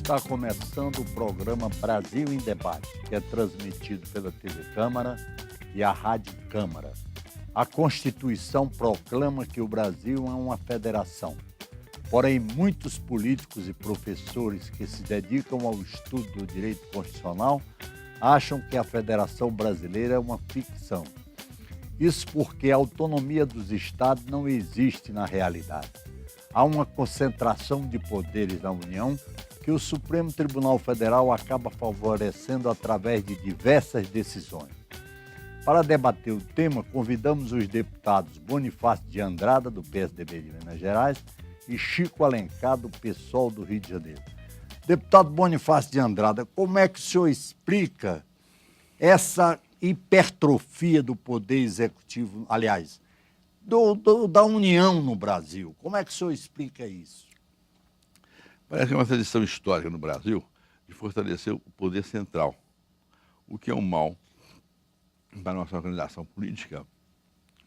Está começando o programa Brasil em Debate, que é transmitido pela TV Câmara e a Rádio Câmara. A Constituição proclama que o Brasil é uma federação. Porém, muitos políticos e professores que se dedicam ao estudo do direito constitucional acham que a Federação Brasileira é uma ficção. Isso porque a autonomia dos estados não existe na realidade. Há uma concentração de poderes na União que o Supremo Tribunal Federal acaba favorecendo através de diversas decisões. Para debater o tema, convidamos os deputados Bonifácio de Andrada, do PSDB de Minas Gerais, e Chico Alencar, do PSOL do Rio de Janeiro. Deputado Bonifácio de Andrada, como é que o senhor explica essa hipertrofia do poder executivo, aliás, da União no Brasil? Como é que o senhor explica isso? Parece que é uma tradição histórica no Brasil de fortalecer o poder central, o que é um mal para a nossa organização política,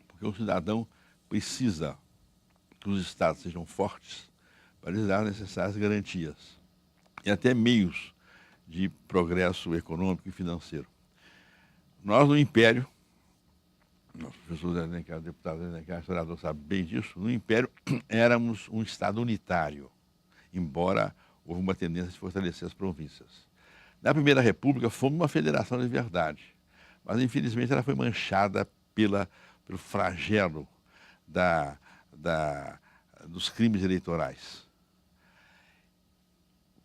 porque o cidadão precisa que os estados sejam fortes para lhes dar as necessárias garantias e até meios de progresso econômico e financeiro. Nós, no Império, nosso professor Zé Alencar, deputado Zé Alencar, historiador, sabe bem disso, no Império éramos um estado unitário, embora houve uma tendência de fortalecer as províncias. Na Primeira República fomos uma federação de verdade, mas infelizmente ela foi manchada pelo flagelo dos crimes eleitorais.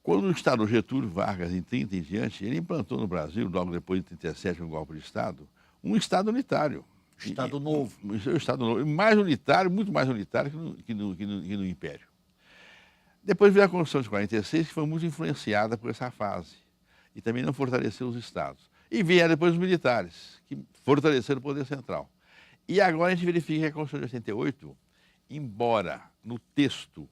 Quando o Estado Getúlio Vargas, em 30 em diante, ele implantou no Brasil, logo depois de 37, um golpe de Estado, um Estado unitário. Estado Novo. Um Estado Novo, mais unitário, muito mais unitário que no Império. Depois veio a Constituição de 46, que foi muito influenciada por essa fase, e também não fortaleceu os Estados. E vieram depois os militares, que fortaleceram o poder central. E agora a gente verifica que a Constituição de 88, embora no texto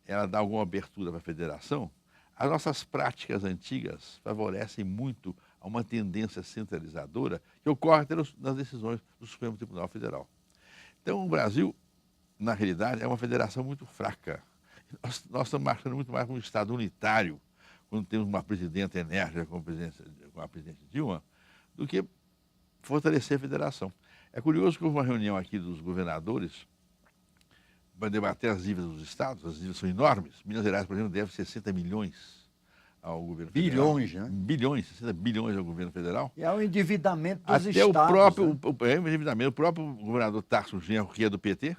ela dá alguma abertura para a federação, as nossas práticas antigas favorecem muito a uma tendência centralizadora que ocorre até nas decisões do Supremo Tribunal Federal. Então, o Brasil, na realidade, é uma federação muito fraca. Nós estamos marchando muito mais para um Estado unitário, quando temos uma presidenta enérgica como a presidente Dilma, do que fortalecer a federação. É curioso que houve uma reunião aqui dos governadores para debater as dívidas dos estados. As dívidas são enormes. Minas Gerais, por exemplo, deve 60 milhões ao governo federal. Bilhões, né? Bilhões, 60 bilhões ao governo federal. E é o endividamento dos Até estados. o próprio governador Tarso Genro, que é do PT,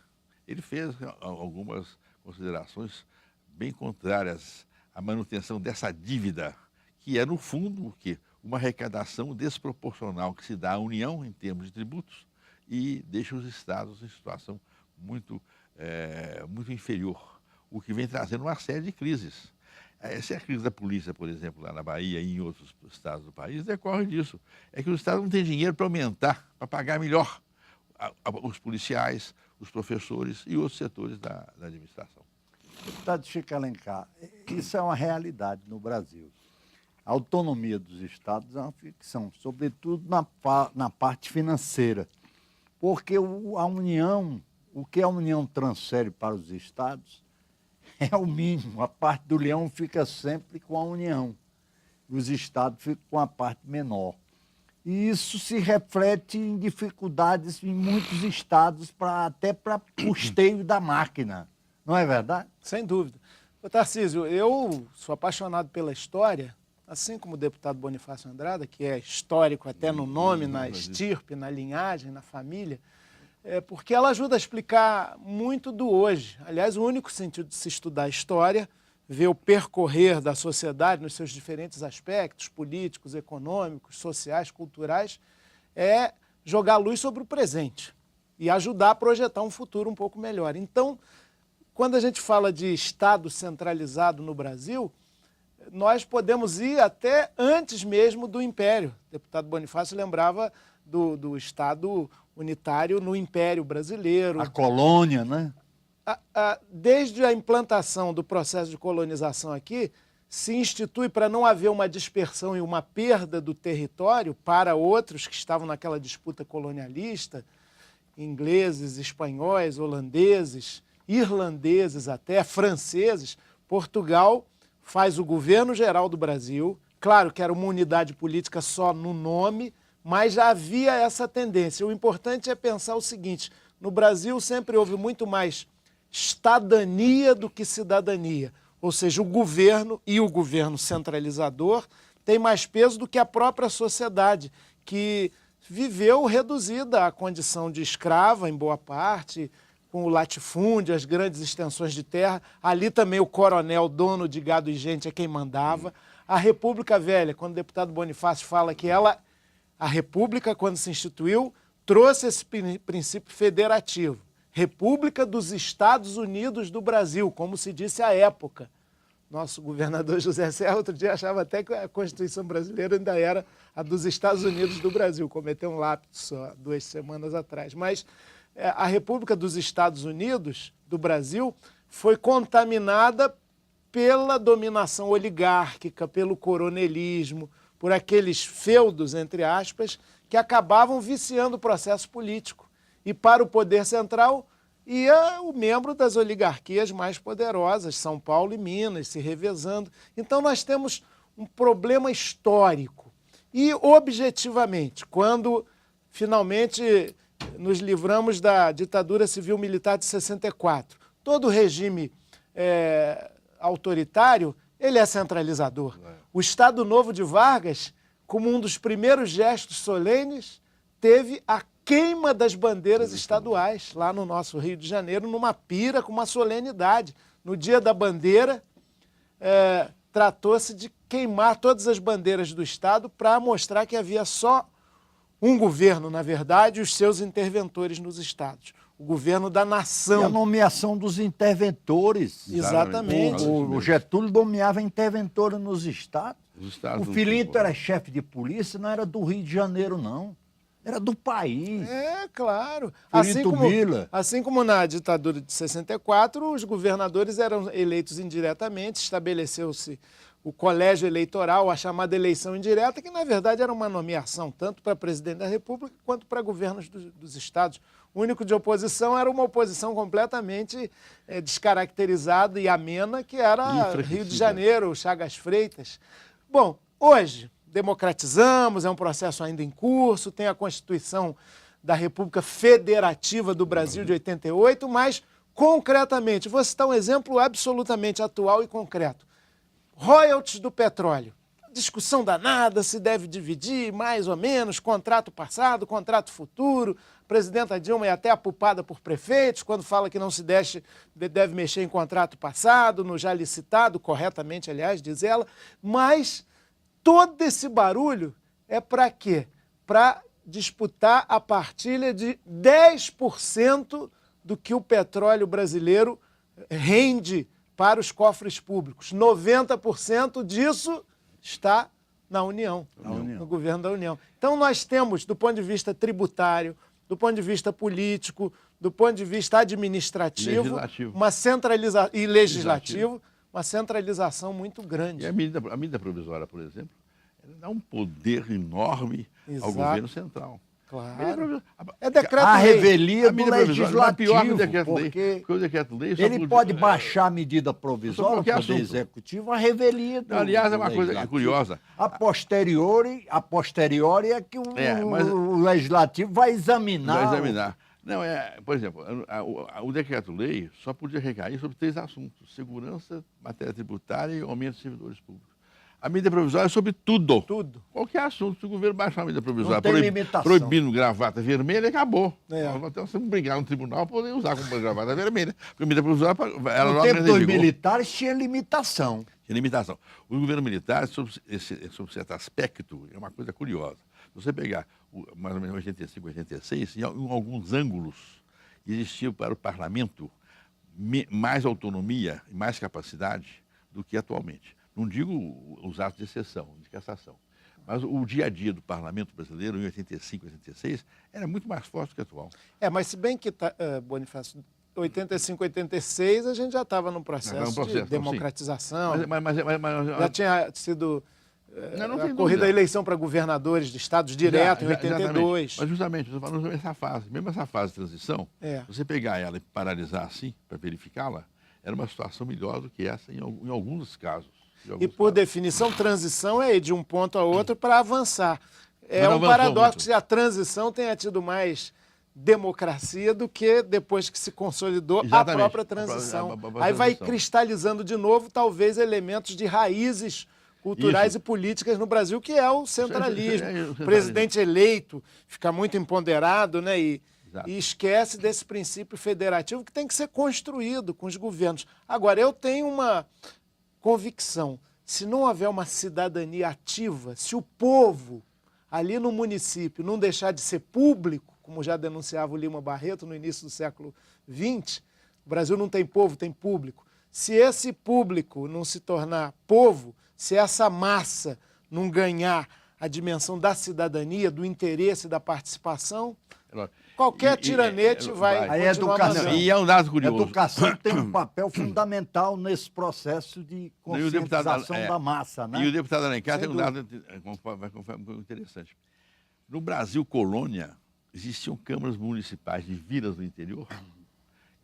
ele fez algumas considerações bem contrárias à manutenção dessa dívida, que é, no fundo, o quê? Uma arrecadação desproporcional que se dá à União em termos de tributos e deixa os estados em situação muito inferior, o que vem trazendo uma série de crises. Essa é a crise da polícia, por exemplo, lá na Bahia e em outros estados do país, decorre disso. É que o estado não tem dinheiro para aumentar, para pagar melhor os policiais, os professores e outros setores da administração. Deputado Chico Alencar, isso é uma realidade no Brasil. A autonomia dos estados é uma ficção, sobretudo na parte financeira, porque o que a União transfere para os estados é o mínimo. A parte do leão fica sempre com a União. Os estados ficam com a parte menor. E isso se reflete em dificuldades em muitos estados, até para custeio da máquina. Não é verdade? Sem dúvida. Ô, Tarcísio, eu sou apaixonado pela história, assim como o deputado Bonifácio Andrada, que é histórico até no nome, na estirpe, na linhagem, na família, porque ela ajuda a explicar muito do hoje. Aliás, o único sentido de se estudar a história, ver o percorrer da sociedade nos seus diferentes aspectos, políticos, econômicos, sociais, culturais, é jogar luz sobre o presente e ajudar a projetar um futuro um pouco melhor. Então, quando a gente fala de Estado centralizado no Brasil, nós podemos ir até antes mesmo do Império. O deputado Bonifácio lembrava do Estado unitário no Império Brasileiro. A colônia, né? Desde a implantação do processo de colonização aqui, se institui para não haver uma dispersão e uma perda do território para outros que estavam naquela disputa colonialista, ingleses, espanhóis, holandeses, irlandeses até, franceses. Portugal faz o governo geral do Brasil. Claro que era uma unidade política só no nome, mas já havia essa tendência. O importante é pensar o seguinte: no Brasil sempre houve muito mais estadania do que cidadania. Ou seja, o governo e o governo centralizador tem mais peso do que a própria sociedade, que viveu reduzida à condição de escrava, em boa parte, com o latifúndio, as grandes extensões de terra. Ali também o coronel, dono de gado e gente, é quem mandava. A República Velha, quando o deputado Bonifácio fala que a República, quando se instituiu, trouxe esse princípio federativo. República dos Estados Unidos do Brasil, como se disse à época. Nosso governador José Serra, outro dia, achava até que a Constituição brasileira ainda era a dos Estados Unidos do Brasil. Cometeu um lapso só 2 semanas atrás. Mas a República dos Estados Unidos do Brasil foi contaminada pela dominação oligárquica, pelo coronelismo, por aqueles feudos, entre aspas, que acabavam viciando o processo político. E para o poder central ia o membro das oligarquias mais poderosas, São Paulo e Minas, se revezando. Então nós temos um problema histórico. E, objetivamente, quando finalmente nos livramos da ditadura civil-militar de 64, todo regime autoritário, ele é centralizador. O Estado Novo de Vargas, como um dos primeiros gestos solenes, teve a queima das bandeiras estaduais, lá no nosso Rio de Janeiro, numa pira, com uma solenidade. No dia da bandeira, tratou-se de queimar todas as bandeiras do Estado para mostrar que havia só um governo, na verdade, e os seus interventores nos estados. O governo da nação. E a nomeação dos interventores. Exatamente. O Getúlio nomeava interventores nos estados. O Filinto era chefe de polícia, não era do Rio de Janeiro, não. Era do país. É, claro. Assim como na ditadura de 64, os governadores eram eleitos indiretamente, estabeleceu-se o colégio eleitoral, a chamada eleição indireta, que na verdade era uma nomeação tanto para presidente da República quanto para governos dos estados. O único de oposição era uma oposição completamente descaracterizada e amena, que era Rio de Janeiro, Chagas Freitas. Bom, hoje democratizamos, é um processo ainda em curso, tem a Constituição da República Federativa do Brasil de 88, mas concretamente, vou citar um exemplo absolutamente atual e concreto. Royalties do petróleo. Discussão danada, se deve dividir mais ou menos, contrato passado, contrato futuro. A presidenta Dilma é até apupada por prefeitos quando fala que não se deve mexer em contrato passado, no já licitado, corretamente, aliás, diz ela, mas todo esse barulho é para quê? Para disputar a partilha de 10% do que o petróleo brasileiro rende para os cofres públicos. 90% disso está na União, no governo da União. Então nós temos, do ponto de vista tributário, do ponto de vista político, do ponto de vista administrativo, uma centralização e legislativo, uma centralização muito grande. E a medida provisória, por exemplo, ela dá um poder enorme ao governo central. Claro. É decreto-lei. A revelia do legislativo, pior que o decreto-lei. Porque o decreto-lei ele pode baixar a medida provisória, o poder executivo, a revelia do aliás, é uma coisa curiosa. A posteriori é que o legislativo vai examinar. Vai examinar. Não, por exemplo, o decreto-lei só podia recair sobre 3 assuntos: segurança, matéria tributária e aumento de servidores públicos. A medida provisória é sobre tudo. Tudo. Qualquer assunto. Se o governo baixar a medida provisória proibindo gravata vermelha, acabou. Então você brigar no tribunal para poder usar como gravata vermelha. Porque a medida provisória... No tempo dos militares tinha limitação. Tinha limitação. O governo militar, sob certo aspecto, é uma coisa curiosa. Se você pegar mais ou menos 85, 86, em alguns ângulos existia para o parlamento mais autonomia e mais capacidade do que atualmente. Não digo os atos de exceção, de cassação, mas o dia a dia do parlamento brasileiro, em 85, 86, era muito mais forte do que atual. Mas se bem que, Bonifácio, 85, 86, a gente já estava num processo de democratização. Mas já tinha sido corrida a eleição para governadores de estados direto em 82. Mas justamente, estou falando sobre essa fase. Mesmo essa fase de transição, você pegar ela e paralisar assim, para verificá-la, era uma situação melhor do que essa em alguns casos. E, por definição, transição é ir de um ponto a outro para avançar. É Mas um paradoxo que a transição tenha tido mais democracia do que depois que se consolidou Exatamente. a própria transição. A própria Aí vai transição. cristalizando de novo, talvez, elementos de raízes culturais Isso. e políticas no Brasil, que é o centralismo. É o centralismo. O presidente eleito fica muito empoderado, né? Exato. E esquece desse princípio federativo que tem que ser construído com os governos. Agora, eu tenho uma convicção: se não houver uma cidadania ativa, se o povo ali no município não deixar de ser público, como já denunciava o Lima Barreto no início do século XX, o Brasil não tem povo, tem público. Se esse público não se tornar povo, se essa massa não ganhar a dimensão da cidadania, do interesse, da participação, qualquer tiranete vai Aí a continuar educação- mandando. E é um dado A curioso. educação tem um papel fundamental nesse processo de E o deputado, conscientização da massa, né? E o deputado Alencar Sem tem um dado interessante. No Brasil colônia, existiam câmaras municipais de vilas do interior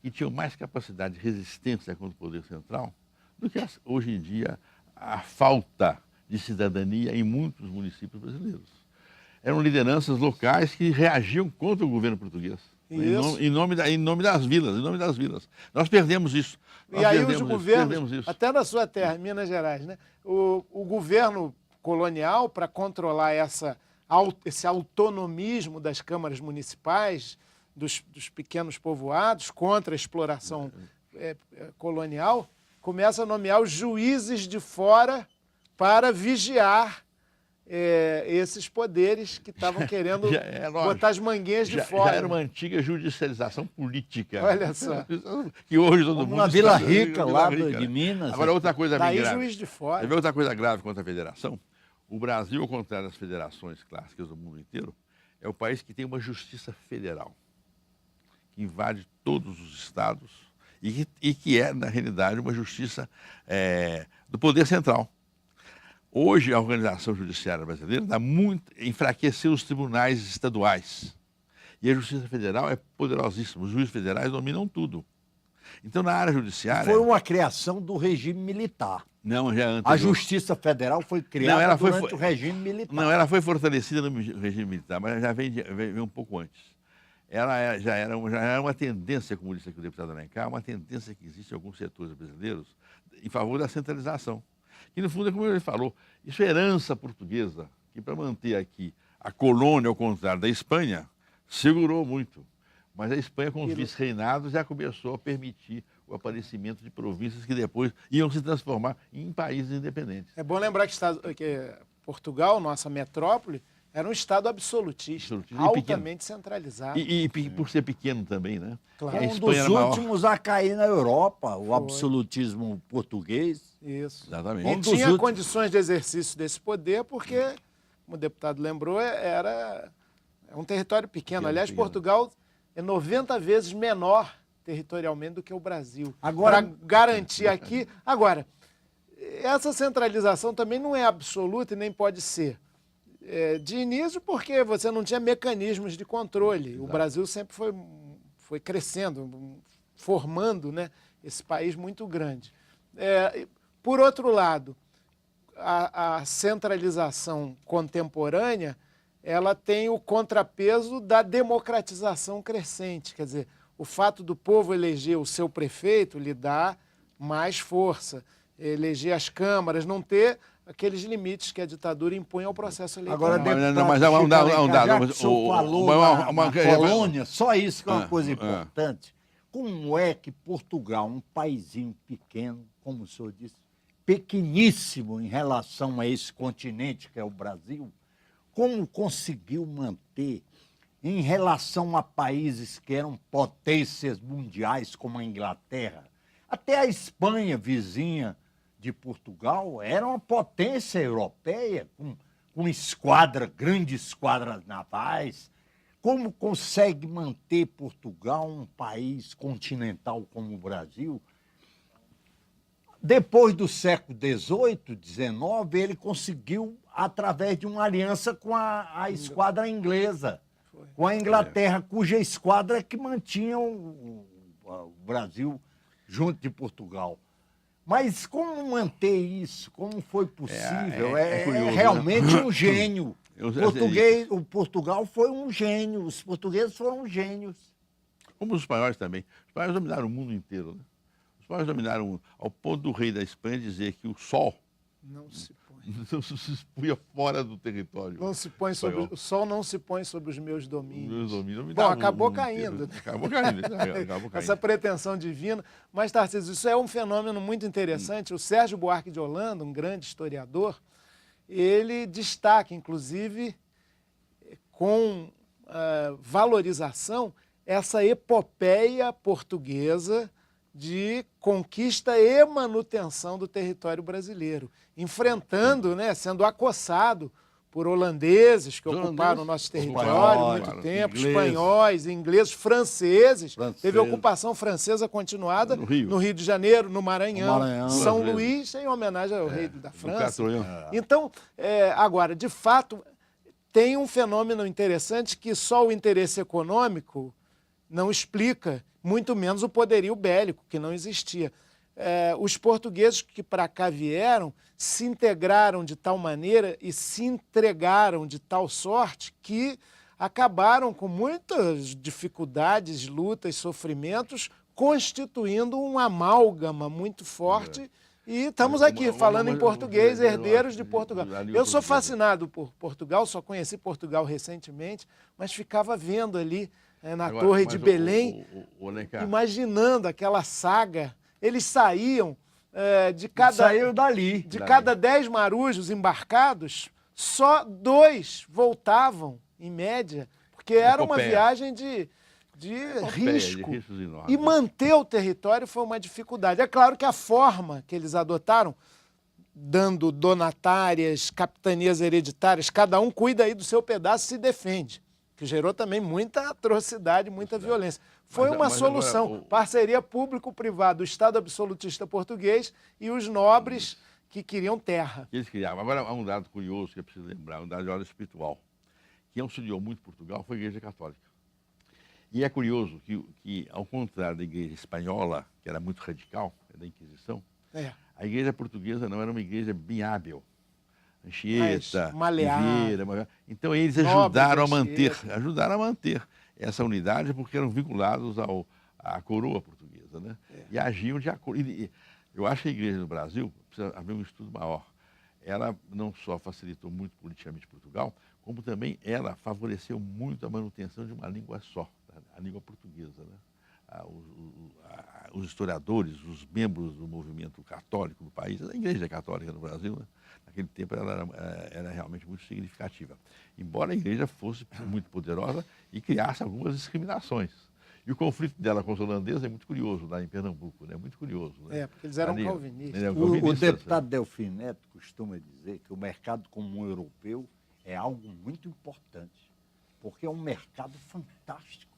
que tinham mais capacidade de resistência contra o poder central do que hoje em dia a falta de cidadania em muitos municípios brasileiros. Eram lideranças locais que reagiam contra o governo português. Isso. Em nome das vilas. Nós perdemos isso. E aí os perdemos governos, isso. até na sua terra, Minas Gerais, né? O governo colonial, para controlar esse autonomismo das câmaras municipais, dos pequenos povoados, contra a exploração colonial, começa a nomear os juízes de fora para vigiar esses poderes que estavam querendo botar as manguinhas de fora. Já era uma antiga judicialização política. Olha só. Que hoje todo Como mundo... na Vila está- Rica, Vila lá Rica, de né? Minas. Agora, outra coisa bem Daí grave. juiz de fora. Quer ver outra coisa grave contra a federação? O Brasil, ao contrário das federações clássicas do mundo inteiro, é o país que tem uma justiça federal, que invade todos os estados e que é, na realidade, uma justiça do poder central. Hoje, a organização judiciária brasileira enfraqueceu os tribunais estaduais. E a Justiça Federal é poderosíssima. Os juízes federais dominam tudo. Então, na área judiciária... Foi uma criação do regime militar. Não, já antes. A Justiça Federal foi criada durante o regime militar. Não, ela foi fortalecida no regime militar, mas já vem um pouco antes. Ela já era uma tendência, como disse aqui o deputado Alencar, uma tendência que existe em alguns setores brasileiros em favor da centralização. Que, no fundo, é como ele falou, isso é herança portuguesa, que para manter aqui a colônia, ao contrário da Espanha, segurou muito. Mas a Espanha, com os vice-reinados, já começou a permitir o aparecimento de províncias que depois iam se transformar em países independentes. É bom lembrar que Portugal, nossa metrópole, era um estado absolutista, Absolutista e altamente centralizado. E por ser pequeno também, né? Claro. A É um Espanha dos era maior. últimos a cair na Europa, o absolutismo português. Isso. Exatamente. E Um dos tinha últimos. condições de exercício desse poder, porque, como o deputado lembrou, é um território pequeno. Aliás, pequeno. Portugal é 90 vezes menor territorialmente do que o Brasil. Agora- Para garantir aqui... Agora, essa centralização também não é absoluta e nem pode ser. De início, porque você não tinha mecanismos de controle. O Brasil sempre foi crescendo, formando, né, esse país muito grande. Por outro lado, a centralização contemporânea, ela tem o contrapeso da democratização crescente. Quer dizer, o fato do povo eleger o seu prefeito lhe dá mais força. Eleger as câmaras, não ter aqueles limites que a ditadura impõe ao processo eleitoral. Agora, deputado mas há um Chico dado, Alencar, já que mas o senhor falou na colônia, só isso que é uma coisa importante. Como é que Portugal, um paizinho pequeno, como o senhor disse, pequeníssimo em relação a esse continente que é o Brasil, como conseguiu manter, em relação a países que eram potências mundiais, como a Inglaterra, até a Espanha, vizinha de Portugal, era uma potência europeia, com grandes esquadras navais. Como consegue manter Portugal um país continental como o Brasil? Depois do século XVIII, XIX, ele conseguiu através de uma aliança com a esquadra inglesa, com a Inglaterra, cuja esquadra que mantinha o Brasil junto de Portugal. Mas como manter isso? Como foi possível? É curioso, né? Realmente um gênio. O Portugal foi um gênio. Os portugueses foram gênios. Como os espanhóis também. Os espanhóis dominaram o mundo inteiro, né? Os espanhóis dominaram o mundo, ao ponto do rei da Espanha dizer que o sol Não se põe. não se expunha fora do território. Não se põe sobre, o sol não se põe sobre os meus domínios. Meus domínios Bom, dominavam acabou o mundo caindo. inteiro. Acabou caindo. Acabou caindo. Essa pretensão divina. Mas, Tarcísio, isso é um fenômeno muito interessante. O Sérgio Buarque de Holanda, um grande historiador, ele destaca, inclusive, com valorização, essa epopeia portuguesa de conquista e manutenção do território brasileiro, enfrentando, né, sendo acossado por holandeses que ocuparam o nosso território há muito tempo, espanhóis, ingleses, franceses. Teve ocupação francesa continuada no Rio de Janeiro, no Maranhão, São Luís, em homenagem ao rei da França. Então, agora, de fato, tem um fenômeno interessante que só o interesse econômico não explica, muito menos o poderio bélico, que não existia. Os portugueses que para cá vieram se integraram de tal maneira e se entregaram de tal sorte que acabaram com muitas dificuldades, lutas, sofrimentos, constituindo um amálgama muito forte. E estamos aqui falando em português, herdeiros de Portugal. Eu sou fascinado por Portugal, só conheci Portugal recentemente, mas ficava vendo ali na Torre de Belém, imaginando aquela saga. Eles saíam saíram dali. De cada 10 marujos embarcados, só 2 voltavam, em média, porque era uma viagem de risco. E manter o território foi uma dificuldade. É claro que a forma que eles adotaram, dando donatárias, capitanias hereditárias, cada um cuida aí do seu pedaço e se defende, que gerou também muita atrocidade, muita violência. Foi uma solução, agora, parceria público-privada, o Estado absolutista português e os nobres que queriam terra. Eles criavam. Agora, há um dado curioso que é preciso lembrar, um dado de ordem espiritual. Quem auxiliou muito Portugal foi a Igreja Católica. E é curioso que, ao contrário da Igreja Espanhola, que era muito radical, da Inquisição, a Igreja Portuguesa não era uma igreja bem hábil. Anchieta, Rivera. Então eles ajudaram a manter essa unidade porque eram vinculados à coroa portuguesa, né? E agiam de acordo. Eu acho que a igreja no Brasil precisa haver um estudo maior. Ela não só facilitou muito politicamente Portugal, como também ela favoreceu muito a manutenção de uma língua só, a língua portuguesa, né? Os historiadores, os membros do movimento católico do país, a Igreja Católica no Brasil, né? Naquele tempo ela era realmente muito significativa. Embora a igreja fosse muito poderosa e criasse algumas discriminações. E o conflito dela com os holandeses é muito curioso, lá em Pernambuco, né? Muito curioso. Né? Porque eles eram calvinistas. O deputado Delfim Neto costuma dizer que o mercado comum europeu é algo muito importante, porque é um mercado fantástico.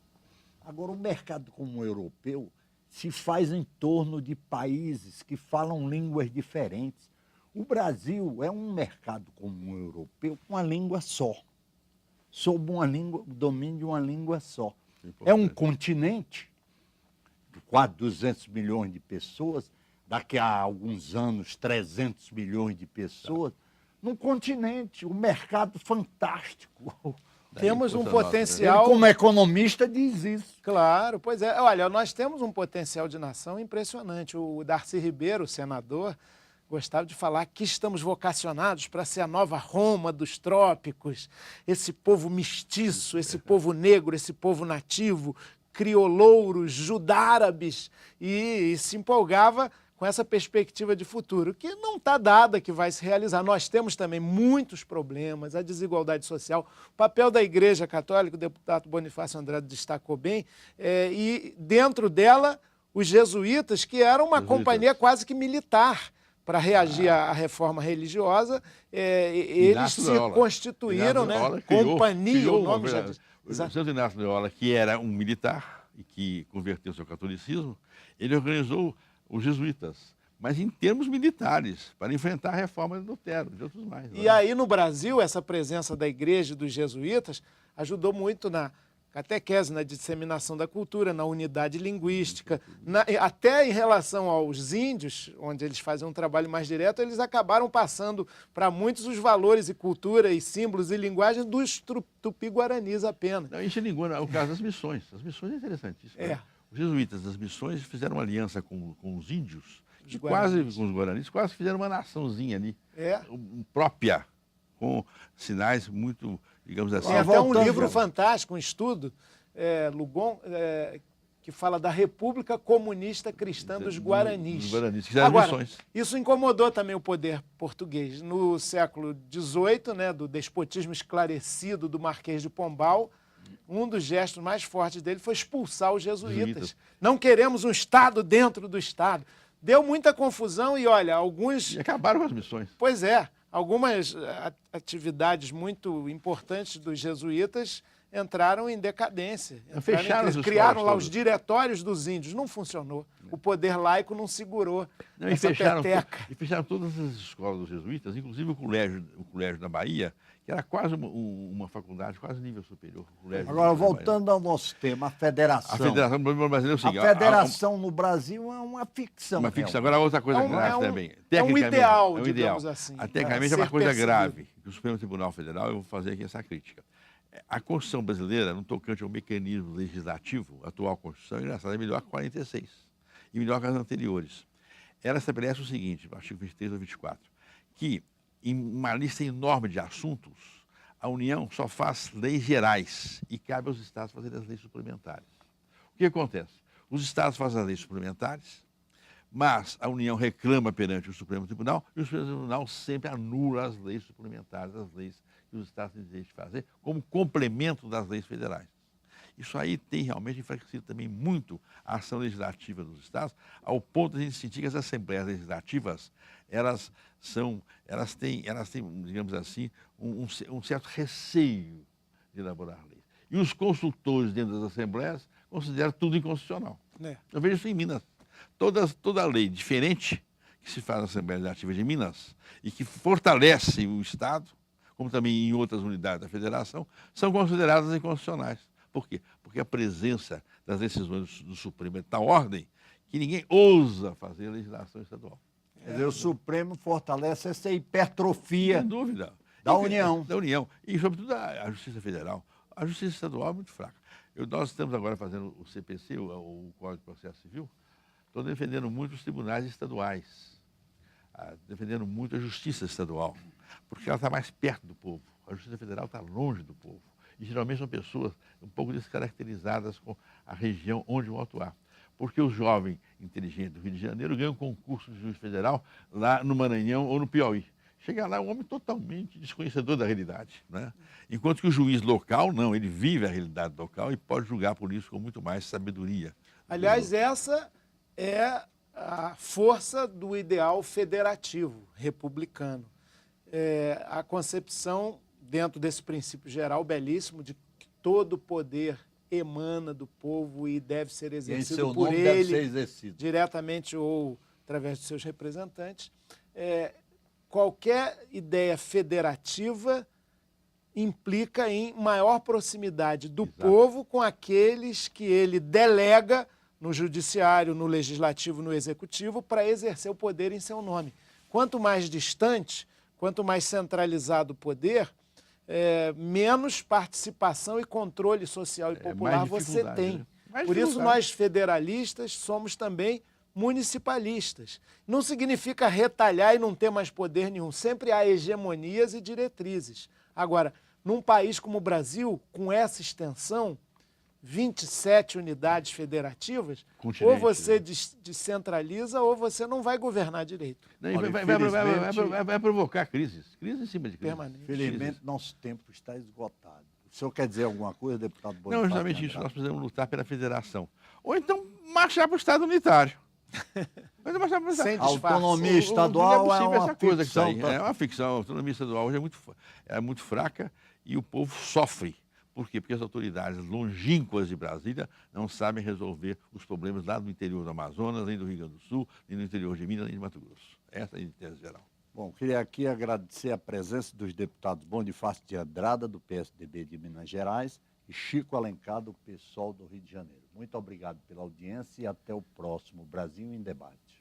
Agora, o mercado comum europeu se faz em torno de países que falam línguas diferentes. O Brasil é um mercado comum europeu com uma língua só, sob o domínio de uma língua só. É um continente de quase 200 milhões de pessoas, daqui a alguns anos 300 milhões de pessoas, num continente, um mercado fantástico. Temos um potencial... Ele, como economista, diz isso. Claro, pois é. Olha, nós temos um potencial de nação impressionante. O Darcy Ribeiro, senador, gostava de falar que estamos vocacionados para ser a nova Roma dos trópicos, esse povo mestiço, esse povo negro, esse povo nativo, criolouros, judárabes, e se empolgava com essa perspectiva de futuro, que não está dada que vai se realizar. Nós temos também muitos problemas, a desigualdade social, o papel da Igreja Católica, o deputado Bonifácio Andrade destacou bem, e dentro dela os jesuítas, que eram uma companhia quase que militar, para reagir à reforma religiosa, eles se constituíram, né? Companhia, o nome já diz. O Santo Inácio de Loyola, que era um militar e que converteu-se ao catolicismo, ele organizou os jesuítas, mas em termos militares, para enfrentar a reforma de Lutero, de outros mais. E aí, no Brasil, essa presença da igreja e dos jesuítas ajudou muito catequese, na disseminação da cultura, na unidade linguística, até em relação aos índios, onde eles fazem um trabalho mais direto, eles acabaram passando para muitos os valores e cultura e símbolos e linguagem dos tupi-guaranis apenas. Não, em Xingu, o caso das missões. As missões é interessantíssimo. É. Os jesuítas das missões fizeram uma aliança com os índios, Os e guaranis. com os guaranis, quase fizeram uma naçãozinha ali, É. própria, com sinais muito, digamos assim... Tem até um voltando, livro Zé. fantástico, um estudo, Lugon, que fala da República Comunista Cristã dos Guaranis. Dos Guaranis, que fizeram Agora, missões. isso incomodou também o poder português. No século XVIII, né, do despotismo esclarecido do Marquês de Pombal, um dos gestos mais fortes dele foi expulsar os jesuítas. Não queremos um Estado dentro do Estado. Deu muita confusão e, olha, alguns... E acabaram com as missões. Pois é, algumas atividades muito importantes dos jesuítas entraram em decadência. Fecharam as criaram escolas lá os todas. diretórios dos índios. Não funcionou. O poder laico não segurou Não, e, essa fecharam, peteca. e fecharam todas as escolas dos jesuítas, inclusive o colégio da Bahia, que era quase uma faculdade, quase nível superior. O colégio Agora, da Bahia. voltando ao nosso tema, a federação. A Federação Brasileira é o A seguinte... federação no Brasil é uma ficção. Uma ficção. Agora, outra coisa grave também. É um Tecnicamente, ideal, é um digamos ideal. assim. Tecnicamente é uma coisa grave, que o Supremo Tribunal Federal, eu vou fazer aqui essa crítica. A Constituição brasileira, no tocante ao mecanismo legislativo, a atual Constituição, engraçado, é melhor que 46 e melhor que as anteriores. Ela estabelece o seguinte, no artigo 23 ou 24, que em uma lista enorme de assuntos, a União só faz leis gerais e cabe aos Estados fazerem as leis suplementares. O que acontece? Os Estados fazem as leis suplementares, mas a União reclama perante o Supremo Tribunal e o Supremo Tribunal sempre anula as leis suplementares, as leis que os Estados têm direito de fazer, como complemento das leis federais. Isso aí tem realmente enfraquecido também muito a ação legislativa dos Estados, ao ponto de a gente sentir que as assembleias legislativas, elas têm, digamos assim, um certo receio de elaborar leis. E os consultores dentro das assembleias consideram tudo inconstitucional. Eu vejo isso em Minas. Toda lei diferente que se faz na Assembleia Legislativa de Minas e que fortalece o Estado, como também em outras unidades da federação, são consideradas inconstitucionais. Por quê? Porque a presença das decisões do Supremo é de tal ordem que ninguém ousa fazer legislação estadual. Quer dizer, o Supremo fortalece essa hipertrofia Sem dúvida. da União. Da União. E, sobretudo, a Justiça Federal. A Justiça Estadual é muito fraca. Nós estamos agora fazendo o CPC, o Código de Processo Civil. Estou defendendo muito os tribunais estaduais, defendendo muito a Justiça Estadual, porque ela está mais perto do povo. A Justiça Federal está longe do povo. E, geralmente, são pessoas um pouco descaracterizadas com a região onde vão atuar. Porque o jovem inteligente do Rio de Janeiro ganha um concurso de juiz federal lá no Maranhão ou no Piauí. Chega lá, é um homem totalmente desconhecedor da realidade, né? Enquanto que o juiz local, não, ele vive a realidade local e pode julgar por isso com muito mais sabedoria. Aliás, essa é a força do ideal federativo, republicano. A concepção, dentro desse princípio geral belíssimo, de que todo poder emana do povo e deve ser exercido por ele, diretamente ou através de seus representantes. Qualquer ideia federativa implica em maior proximidade do povo com aqueles que ele delega no judiciário, no legislativo, no executivo, para exercer o poder em seu nome. Quanto mais distante, quanto mais centralizado o poder, menos participação e controle social e popular você tem. Né? Por isso, nós federalistas somos também municipalistas. Não significa retalhar e não ter mais poder nenhum. Sempre há hegemonias e diretrizes. Agora, num país como o Brasil, com essa extensão, 27 unidades federativas, ou você descentraliza ou você não vai governar direito. Não, vai provocar crises em cima de crises. Infelizmente, nosso tempo está esgotado. O senhor quer dizer alguma coisa, deputado Bonifácio? Não, justamente isso. Nós precisamos lutar pela federação. Ou então marchar para o Estado unitário. A autonomia estadual é uma ficção. É uma ficção. A autonomia estadual hoje é muito fraca e o povo sofre. Por quê? Porque as autoridades longínquas de Brasília não sabem resolver os problemas lá do interior do Amazonas, nem do Rio Grande do Sul, nem do interior de Minas, nem de Mato Grosso. Essa é a tese geral. Bom, queria aqui agradecer a presença dos deputados Bonifácio de Andrada, do PSDB de Minas Gerais, e Chico Alencar, do PSOL do Rio de Janeiro. Muito obrigado pela audiência e até o próximo Brasil em Debate.